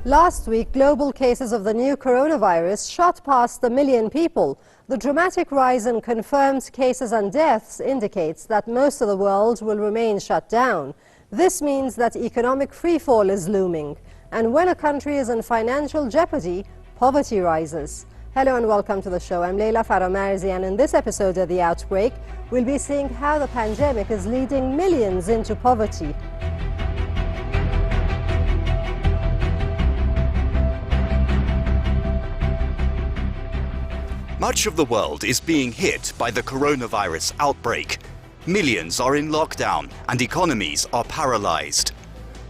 Last week, global cases of the new coronavirus shot past 1 million people. The dramatic rise in confirmed cases and deaths indicates that most of the world will remain shut down. This means that economic freefall is looming. And when a country is in financial jeopardy, poverty rises. Hello and welcome to the show. I'm Leila Faramarzi, and in this episode of The Outbreak, we'll be seeing how the pandemic is leading millions into poverty. Much of the world is being hit by the coronavirus outbreak. Millions are in lockdown and economies are paralyzed.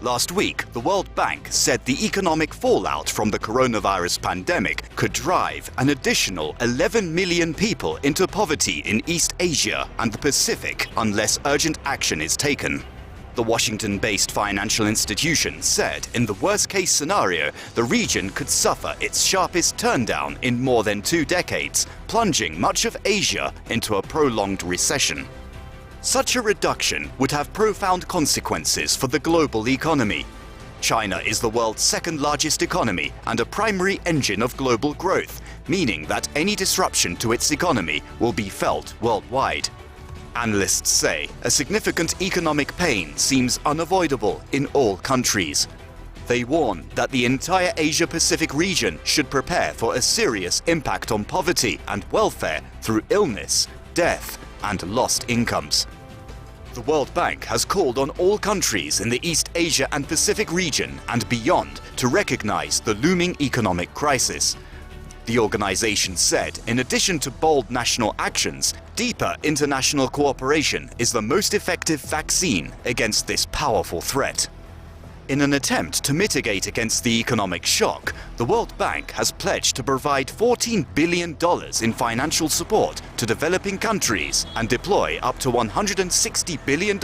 Last week, the World Bank said the economic fallout from the coronavirus pandemic could drive an additional 11 million people into poverty in East Asia and the Pacific unless urgent action is taken. The Washington-based financial institution said in the worst-case scenario, the region could suffer its sharpest turndown in more than 2 decades, plunging much of Asia into a prolonged recession. Such a reduction would have profound consequences for the global economy. China is the world's second-largest economy and a primary engine of global growth, meaning that any disruption to its economy will be felt worldwide. Analysts say a significant economic pain seems unavoidable in all countries. They warn that the entire Asia-Pacific region should prepare for a serious impact on poverty and welfare through illness, death, and lost incomes. The World Bank has called on all countries in the East Asia and Pacific region and beyond to recognize the looming economic crisis. The organization said, in addition to bold national actions, deeper international cooperation is the most effective vaccine against this powerful threat. In an attempt to mitigate against the economic shock, the World Bank has pledged to provide $14 billion in financial support to developing countries and deploy up to $160 billion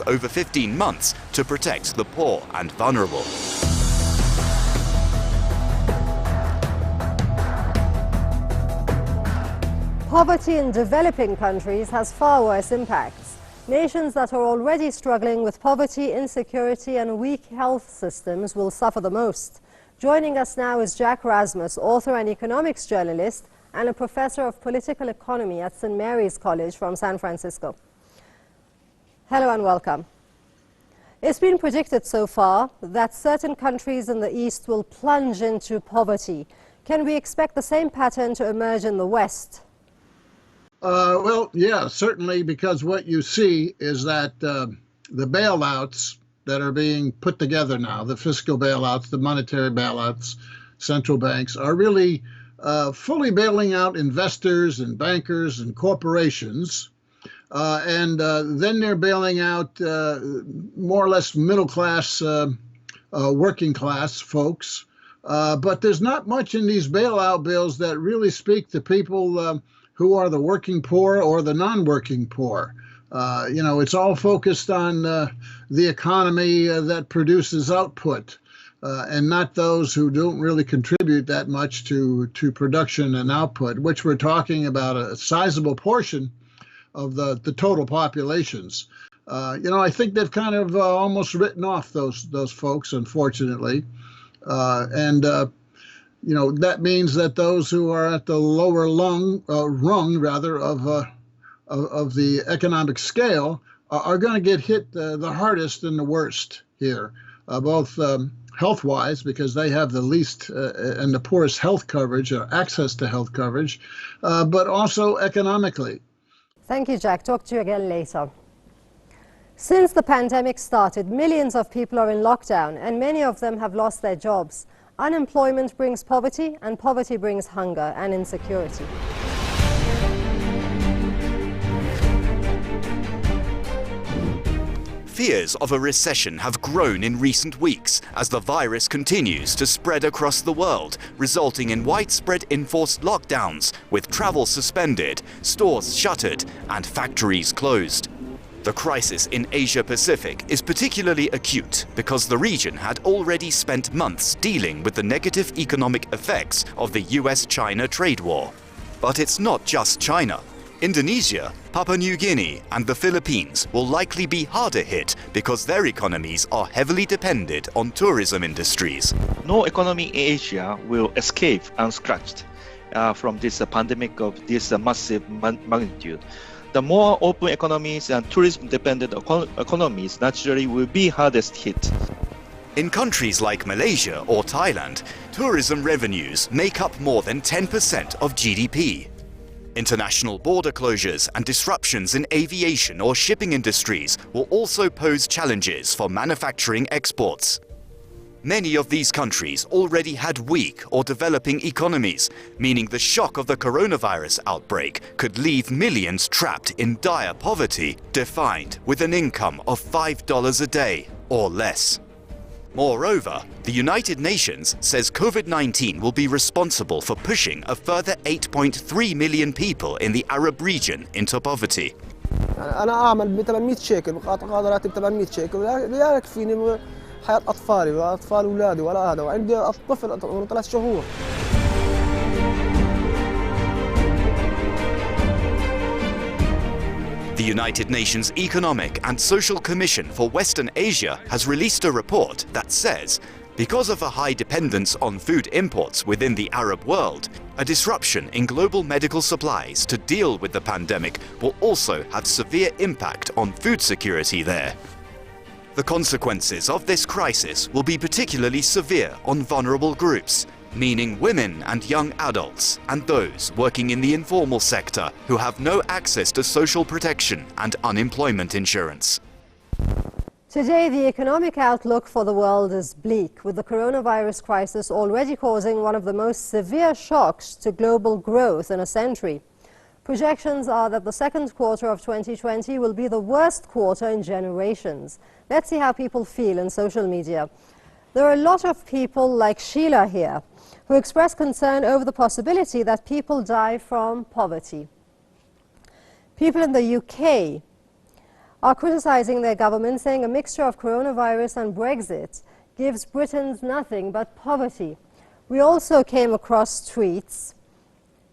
over 15 months to protect the poor and vulnerable. Poverty in developing countries has far worse impacts. Nations that are already struggling with poverty, insecurity and weak health systems will suffer the most. Joining us now is Jack Rasmus, author and economics journalist and a professor of political economy at St. Mary's College from San Francisco. Hello and welcome. It's been predicted so far that certain countries in the East will plunge into poverty. Can we expect the same pattern to emerge in the West? Well, yeah, certainly, because what you see is that the bailouts that are being put together now, the fiscal bailouts, the monetary bailouts, central banks, are really fully bailing out investors and bankers and corporations. And then they're bailing out more or less middle-class, working-class folks. But there's not much in these bailout bills that really speak to people who are the working poor or the non-working poor. It's all focused on the economy that produces output and not those who don't really contribute that much to production and output, which we're talking about a sizable portion of the total populations. I think they've kind of almost written off those folks, unfortunately. That means that those who are at the lower rung of the economic scale are going to get hit the hardest and the worst here, both health-wise, because they have the least and the poorest health coverage or access to health coverage, but also economically. Thank you, Jack. Talk to you again later. Since the pandemic started, millions of people are in lockdown, and many of them have lost their jobs. Unemployment brings poverty, and poverty brings hunger and insecurity. Fears of a recession have grown in recent weeks as the virus continues to spread across the world, resulting in widespread enforced lockdowns, with travel suspended, stores shuttered, and factories closed. The crisis in Asia-Pacific is particularly acute because the region had already spent months dealing with the negative economic effects of the US-China trade war. But it's not just China. Indonesia, Papua New Guinea and the Philippines will likely be harder hit because their economies are heavily dependent on tourism industries. No economy in Asia will escape unscratched from this pandemic of this massive magnitude. The more open economies and tourism-dependent economies naturally will be hardest hit. In countries like Malaysia or Thailand, tourism revenues make up more than 10% of GDP. International border closures and disruptions in aviation or shipping industries will also pose challenges for manufacturing exports. Many of these countries already had weak or developing economies, meaning the shock of the coronavirus outbreak could leave millions trapped in dire poverty, defined with an income of $5 a day or less. Moreover, the United Nations says COVID-19 will be responsible for pushing a further 8.3 million people in the Arab region into poverty. أنا أعمل ب 800 شيكل وقاطع راتب 800 شيكل لا يكفيني حياة أطفالي وأطفال أولادي ولا هذا وعندي طفل عمره 3 شهور. The United Nations Economic and Social Commission for Western Asia has released a report that says, because of a high dependence on food imports within the Arab world, a disruption in global medical supplies to deal with the pandemic will also have severe impact on food security there. The consequences of this crisis will be particularly severe on vulnerable groups, meaning women and young adults and those working in the informal sector who have no access to social protection and unemployment insurance. Today, the economic outlook for the world is bleak, with the coronavirus crisis already causing one of the most severe shocks to global growth in a century. Projections are that the second quarter of 2020 will be the worst quarter in generations. Let's see how people feel in social media. There are a lot of people like Sheila here who express concern over the possibility that people die from poverty. People in the UK are criticizing their government, saying a mixture of coronavirus and Brexit gives Britons nothing but poverty. We also came across tweets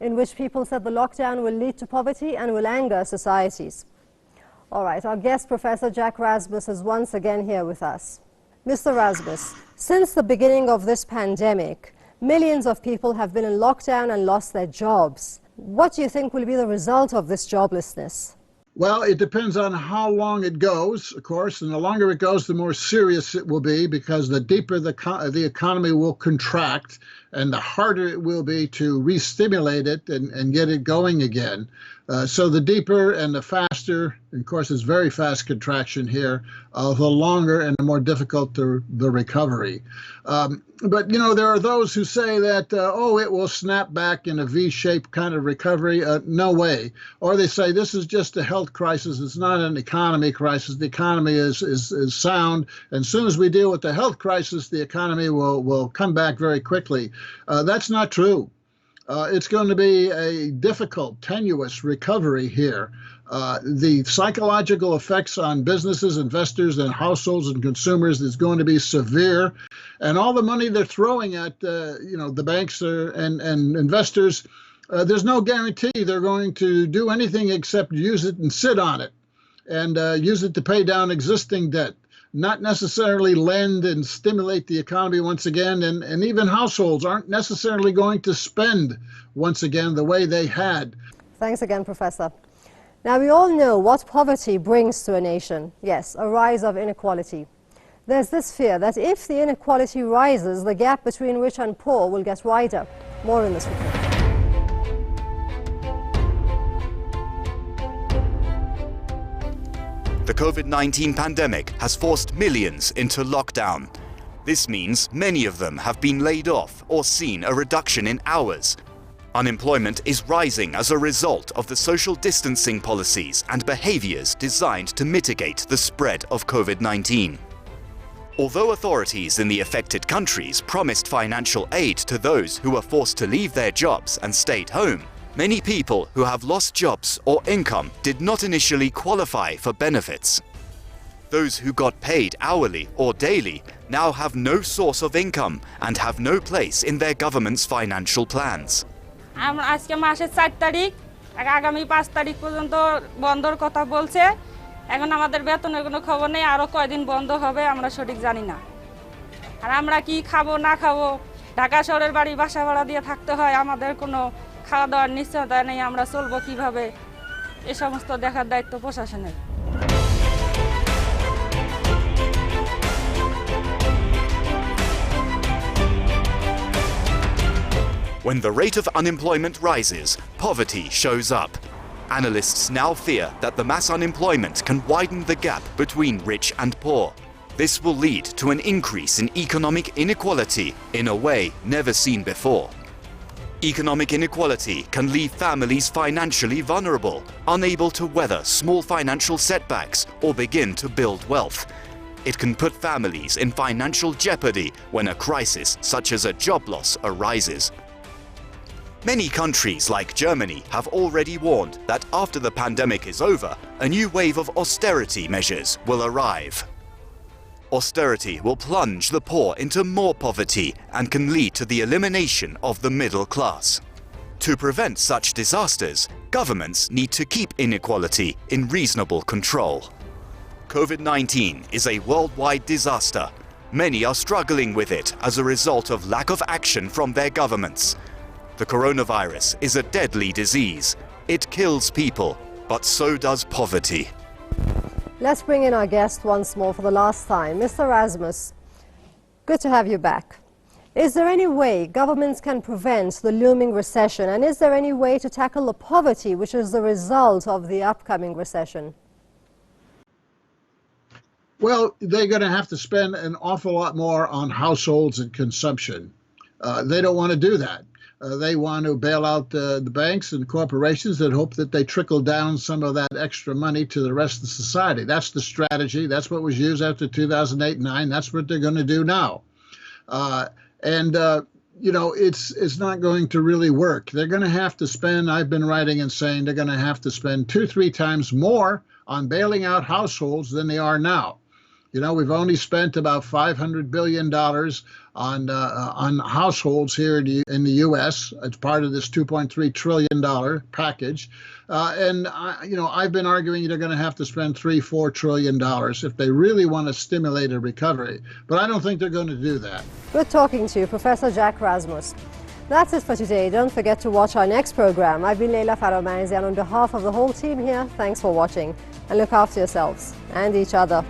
in which people said the lockdown will lead to poverty and will anger societies. All right, our guest, Professor Jack Rasmus, is once again here with us. Mr. Rasmus, since the beginning of this pandemic, millions of people have been in lockdown and lost their jobs. What do you think will be the result of this joblessness? Well, it depends on how long it goes, of course, and the longer it goes, the more serious it will be, because the deeper the economy will contract and the harder it will be to re-stimulate it and get it going again. So the deeper and the faster, and of course it's very fast contraction here, the longer and the more difficult the recovery. But, you know, there are those who say that, it will snap back in a V-shaped kind of recovery. No way. Or they say this is just a health crisis. It's not an economy crisis. The economy is sound. And as soon as we deal with the health crisis, the economy will come back very quickly. That's not true. It's going to be a difficult, tenuous recovery here. The psychological effects on businesses, investors, and households and consumers is going to be severe. And all the money they're throwing at, the banks and investors, there's no guarantee they're going to do anything except use it and sit on it and use it to pay down existing debt. Not necessarily lend and stimulate the economy once again, and even households aren't necessarily going to spend once again the way they had. Thanks again, Professor. Now, we all know what poverty brings to a nation. Yes, a rise of inequality. There's this fear that if the inequality rises, the gap between rich and poor will get wider. More in this report. The COVID-19 pandemic has forced millions into lockdown. This means many of them have been laid off or seen a reduction in hours. Unemployment is rising as a result of the social distancing policies and behaviors designed to mitigate the spread of COVID-19. Although authorities in the affected countries promised financial aid to those who were forced to leave their jobs and stayed home, many people who have lost jobs or income did not initially qualify for benefits. Those who got paid hourly or daily now have no source of income and have no place in their government's financial plans. আমরা আজকে মাসের 4 তারিখ আগামী 5 তারিখ পর্যন্ত বন্ধর কথা বলছে। এখন আমাদের বেতনের কোনো খবর নেই, আরো কয়দিন বন্ধ হবে আমরা সঠিক জানি না। আর আমরা কি খাবো না খাবো, ঢাকা শহরের বাড়ি বাসা ভাড়া দিয়ে থাকতে হয়, আমাদের কোনো খাওয়া দাওয়ার নিশ্চয়তা নেই, আমরা চলবো কিভাবে, এই সমস্ত দেখার দায়িত্ব প্রশাসনের। When the rate of unemployment rises, poverty shows up. Analysts now fear that the mass unemployment can widen the gap between rich and poor. This will lead to an increase in economic inequality in a way never seen before. Economic inequality can leave families financially vulnerable, unable to weather small financial setbacks or begin to build wealth. It can put families in financial jeopardy when a crisis such as a job loss arises. Many countries like Germany have already warned that after the pandemic is over, a new wave of austerity measures will arrive. Austerity will plunge the poor into more poverty and can lead to the elimination of the middle class. To prevent such disasters, governments need to keep inequality in reasonable control. COVID-19 is a worldwide disaster. Many are struggling with it as a result of lack of action from their governments. The coronavirus is a deadly disease. It kills people, but so does poverty. Let's bring in our guest once more for the last time. Mr. Rasmus, good to have you back. Is there any way governments can prevent the looming recession, and is there any way to tackle the poverty which is the result of the upcoming recession? Well, they're going to have to spend an awful lot more on households and consumption. They don't want to do that. They want to bail out the banks and corporations that hope that they trickle down some of that extra money to the rest of society. That's the strategy. That's what was used after 2008-9. That's what they're going to do now. You know, it's not going to really work. They're going to have to spend, I've been writing and saying, they're going to have to spend 2-3 times more on bailing out households than they are now. You know, we've only spent about $500 billion on households here in the U.S. as part of this $2.3 trillion package. You know, I've been arguing they're going to have to spend $3-4 trillion if they really want to stimulate a recovery. But I don't think they're going to do that. Good talking to you, Professor Jack Rasmus. That's it for today. Don't forget to watch our next program. I've been Leila Faromanzi, and on behalf of the whole team here, thanks for watching. And look after yourselves and each other.